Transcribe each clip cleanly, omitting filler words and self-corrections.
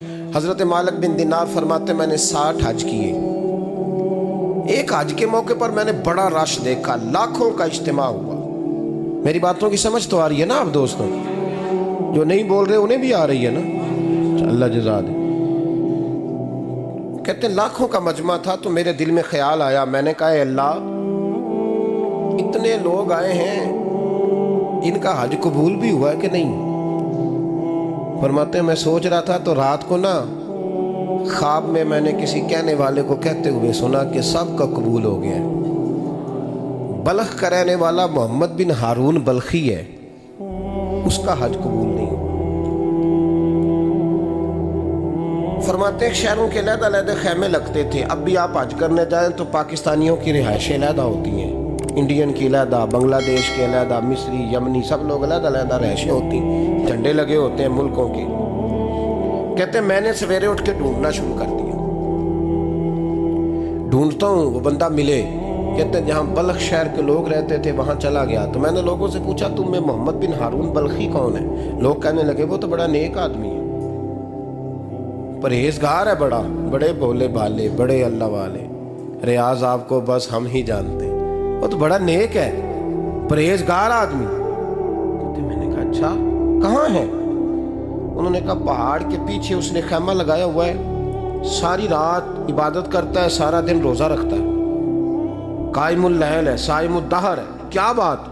हज़रत मालिक बिन दिनार फरमाते मैंने 60 हज किए। एक हज के मौके पर मैंने बड़ा रश देखा, लाखों का इज्तिमा हुआ। मेरी बातों की समझ तो आ रही है ना आप दोस्तों? जो नहीं बोल रहे उन्हें भी आ रही है ना? अल्लाह जज़ा दे। कहते लाखों का मजमा था तो मेरे दिल में ख्याल आया, मैंने कहा अल्लाह इतने लोग आए हैं, इनका हज कबूल भी हुआ है कि नहीं? फरमाते मैं सोच रहा था तो रात को ना ख्वाब में मैंने किसी कहने वाले को कहते हुए सुना कि सबका कबूल हो गया है। बल्ख का रहने वाला मोहम्मद बिन हारून बल्खी है, उसका हज कबूल नहीं। फरमाते शहरों के अलग-अलग खैमे लगते थे। अब भी आप हज करने जाएं तो पाकिस्तानियों की रिहाइशें अलग होती हैं, इंडियन की अलग, बांग्लादेश के अलग, मिस्री, यमनी, सब लोग अलग-अलग रिहाइशें होती हैं, झंडे लगे होते हैं मुल्कों के। कहते मैंने सवेरे उठ के ढूंढना शुरू कर दिया, ढूंढता हूँ वो बंदा मिले। कहते जहाँ बल्ख शहर के लोग रहते थे वहाँ चला गया तो मैंने लोगों से पूछा तुम में मोहम्मद बिन हारून बल्खी कौन है? लोग कहने लगे वो तो बड़ा नेक आदमी है, परहेजगार है, बड़े भोले भाले, बड़े अल्लाह वाले, रियाज आपको बस हम ही जानते हैं, वो तो बड़ा नेक है, परहेजगार आदमी। तो मैंने कहा अच्छा कहाँ है? उन्होंने कहा पहाड़ के पीछे उसने खैमा लगाया हुआ है, सारी रात इबादत करता है, सारा दिन रोजा रखता है, कायमुल लैल है, साइमुद दहर है। क्या बात?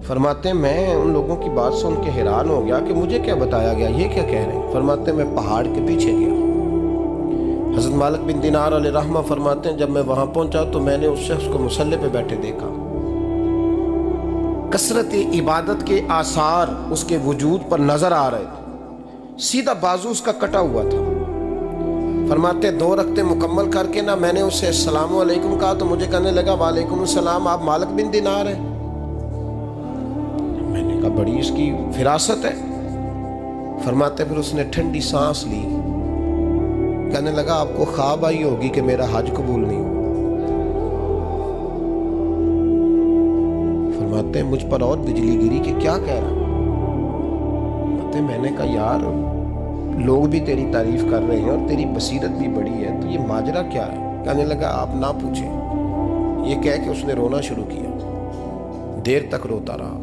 फरमाते मैं उन लोगों की बात सुन के हैरान हो गया कि मुझे क्या बताया गया, ये क्या कह रहे हैं? फरमाते मैं पहाड़ के पीछे गया। हज़रत मालिक बिन दिनार अलैहिर्रहमा फरमाते हैं जब मैं वहां पहुंचा तो मैंने उस शख्स को मुसल्ले पे बैठे देखा। कसरत इबादत के आसार उसके वजूद पर नजर आ रहे थे, सीधा बाजू उसका कटा हुआ था। फरमाते 2 रकते मुकम्मल करके ना मैंने उससे अस्सलामु अलैकुम कहा तो मुझे कहने लगा वालेकुम सलाम, आप मालिक बिन दिनार हैं? मैंने कहा बड़ी इसकी फिरासत है। फरमाते फिर उसने ठंडी सांस ली, कहने लगा आपको ख्वाब आई होगी कि मेरा हज कबूल नहीं हुआ। फरमाते मुझ पर और बिजली गिरी कि क्या कह रहा? फरमाते मैंने कहा यार लोग भी तेरी तारीफ कर रहे हैं और तेरी बसीरत भी बड़ी है, तो ये माजरा क्या है? कहने लगा आप ना पूछें। ये कह के उसने रोना शुरू किया, देर तक रोता रहा।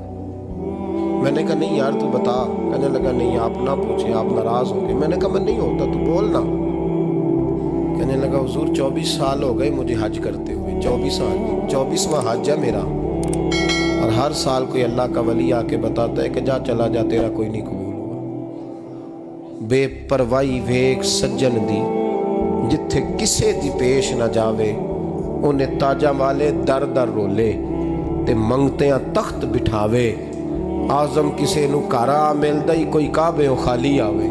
मैंने कहा नहीं यार तू बता। कहने लगा नहीं आप ना पूछें, आप नाराज होंगे। मैंने कहा मैं नहीं होता, तू बोल ना। कहने लगा हुजूर 24 साल हो गए मुझे हज करते हुए, 24 साल, 24वां हज है मेरा, और हर साल कोई अल्लाह का वली आके बताता है कि जा चला जा, तेरा कोई नहीं कबूल हुआ। बेपरवाही वेख सज्जन दी, जिथे किसे दी पेश ना जावे, उन्हें ताजा वाले दर दर रोले ते मंगते तख्त बिठावे। आजम किसे नू कारा मिलदा ही कोई काबे खाली आवे।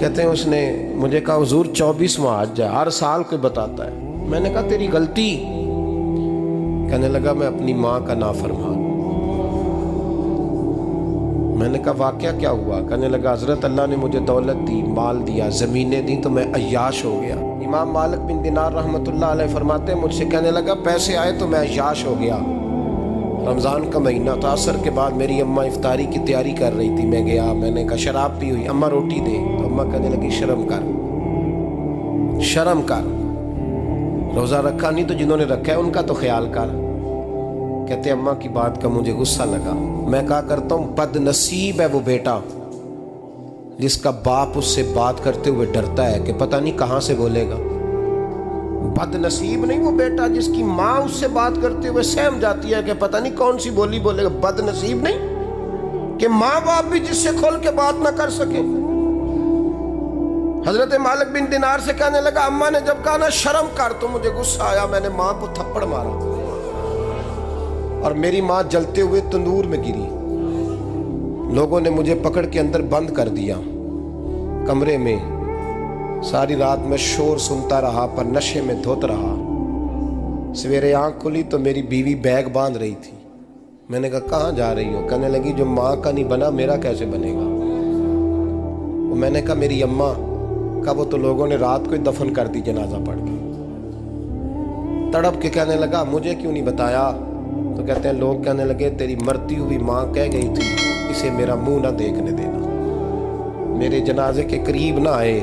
कहते हैं उसने मुझे कहा हुजूर 24वां हज है, हर साल कोई बताता है। मैंने कहा तेरी गलती। कहने लगा मैं अपनी माँ का नाफरमान। मैंने कहा वाकया क्या हुआ? कहने लगा हजरत अल्लाह ने मुझे दौलत दी, माल दिया, ज़मीनें दी तो मैं अय्याश हो गया। इमाम मालिक बिन दिनार रहमतुल्लाह अलैह फरमाते हैं मुझसे कहने लगा पैसे आए तो मैं अय्याश हो गया। रमज़ान का महीना था, असर के बाद मेरी अम्मा इफ्तारी की तैयारी कर रही थी, मैं गया, मैंने कहा शराब पी हुई, अम्मा रोटी दे, तो अम्मा कहने लगी शर्म कर, शर्म कर, रोज़ा रखा नहीं तो जिन्होंने रखा है उनका तो ख्याल कर। कहते अम्मा की बात का मुझे गुस्सा लगा। मैं कहा करता हूँ बदनसीब है वो बेटा जिसका बाप उससे बात करते हुए डरता है कि पता नहीं कहाँ से बोलेगा। बदनसीब नहीं वो बेटा जिसकी माँ उससे बात करते हुए सहम जाती है कि पता नहीं कौन सी बोली बोलेगा। बदनसीब नहीं कि माँ बाप भी जिससे खोल के बात ना कर सके। हजरत मालिक बिन दिनार से कहने लगा अम्मा ने जब कहा ना शर्म कर तो मुझे गुस्सा आया, मैंने माँ को थप्पड़ मारा और मेरी माँ जलते हुए तंदूर में गिरी। लोगों ने मुझे पकड़ के अंदर बंद कर दिया कमरे में। सारी रात मैं शोर सुनता रहा पर नशे में धोत रहा। सवेरे आंख खुली तो मेरी बीवी बैग बांध रही थी। मैंने कहा कहाँ जा रही हो? कहने लगी जो माँ का नहीं बना मेरा कैसे बनेगा? वो मैंने कहा मेरी अम्मा का वो तो लोगों ने रात को ही दफन कर दी जनाजा पढ़ के। तड़प के कहने लगा मुझे क्यों नहीं बताया? तो कहते हैं लोग कहने लगे तेरी मरती हुई माँ कह गई थी इसे मेरा मुंह ना देखने देना। मेरे जनाजे के करीब ना आए।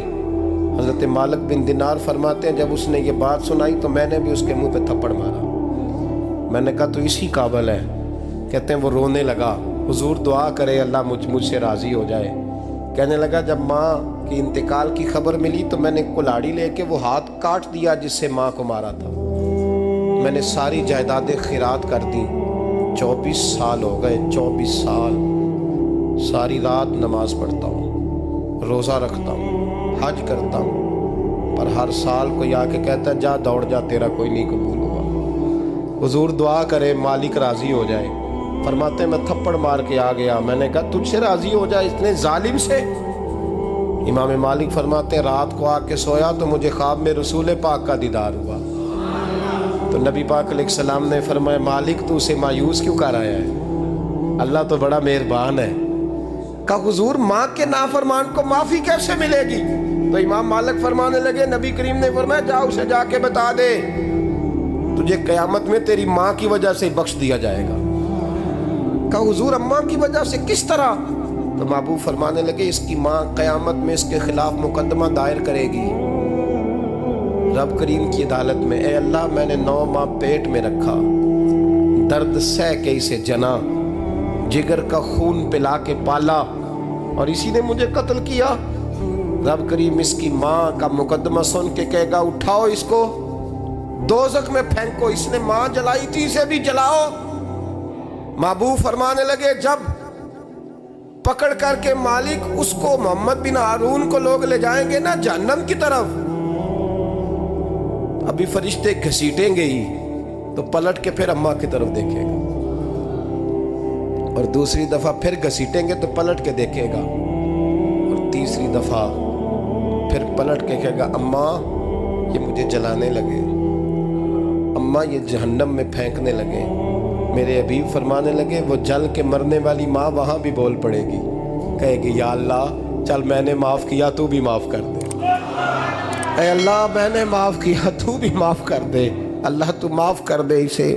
हज़रत मालिक बिन दिनार फरमाते हैं जब उसने ये बात सुनाई तो मैंने भी उसके मुंह पे थप्पड़ मारा। मैंने कहा तो इसी काबिल है। कहते हैं वो रोने लगा, हुजूर दुआ करे अल्लाह मुझसे राज़ी हो जाए। कहने लगा जब माँ की इंतकाल की खबर मिली तो मैंने कुल्हाड़ी लेके वो हाथ काट दिया जिससे माँ को मारा था। मैंने सारी जायदादें खिरात कर दी। 24 साल हो गए, 24 साल। सारी रात नमाज पढ़ता हूँ, रोज़ा रखता हूँ, हज करता हूँ, पर हर साल कोई आके कहता है जा दौड़ जा, तेरा कोई नहीं कबूल हुआ। हुजूर दुआ करे मालिक राज़ी हो जाए। फरमाते मैं थप्पड़ मार के आ गया। मैंने कहा तुझसे राज़ी हो जाए इतने जालिम से? इमाम मालिक फरमाते रात को आके सोया तो मुझे ख्वाब में रसूल पाक का दीदार हुआ। तो नबी पाक अलैहिस्सलाम ने फरमाया मालिक तू उसे मायूस क्यों कर आया है, अल्लाह तो बड़ा मेहरबान है। कहा हुजूर माँ के नाफरमान को माफ़ी कैसे मिलेगी? तो इमाम मालिक फरमाने लगे नबी करीम ने फरमाया जा उसे जाके बता दे तुझे क़यामत में तेरी माँ की वजह से बख्श दिया जाएगा। कहा हुजूर अम्मा की वजह से किस तरह? तो महबूब फरमाने लगे इसकी माँ क़यामत में इसके खिलाफ मुकदमा दायर करेगी रब करीम की अदालत में। ए अल्लाह मैंने 9 माह पेट में रखा, दर्द सह के इसे जना, जिगर का खून पिला के पाला और इसी ने मुझे कत्ल किया। रब करीम इसकी माँ का मुकदमा सुन के कहेगा उठाओ इसको दोज़ख में फेंको, इसने माँ जलाई थी इसे भी जलाओ। महबूब फरमाने लगे जब पकड़ करके मालिक उसको मोहम्मद बिन हारून को लोग ले जाएंगे ना जहन्नम की तरफ, अभी फरिश्ते घसीटेंगे ही तो पलट के फिर अम्मा की तरफ देखेगा और दूसरी दफा फिर घसीटेंगे तो पलट के देखेगा और तीसरी दफा फिर पलट के कहेगा अम्मा ये मुझे जलाने लगे, अम्मा ये जहन्नम में फेंकने लगे। मेरे हबीब फरमाने लगे वो जल के मरने वाली माँ वहाँ भी बोल पड़ेगी, कहेगी या अल्लाह चल मैंने माफ़ किया तू भी माफ़ कर दे, ऐ अल्लाह मैंने माफ़ किया तू भी माफ़ कर दे, अल्लाह तू माफ़ कर दे इसे।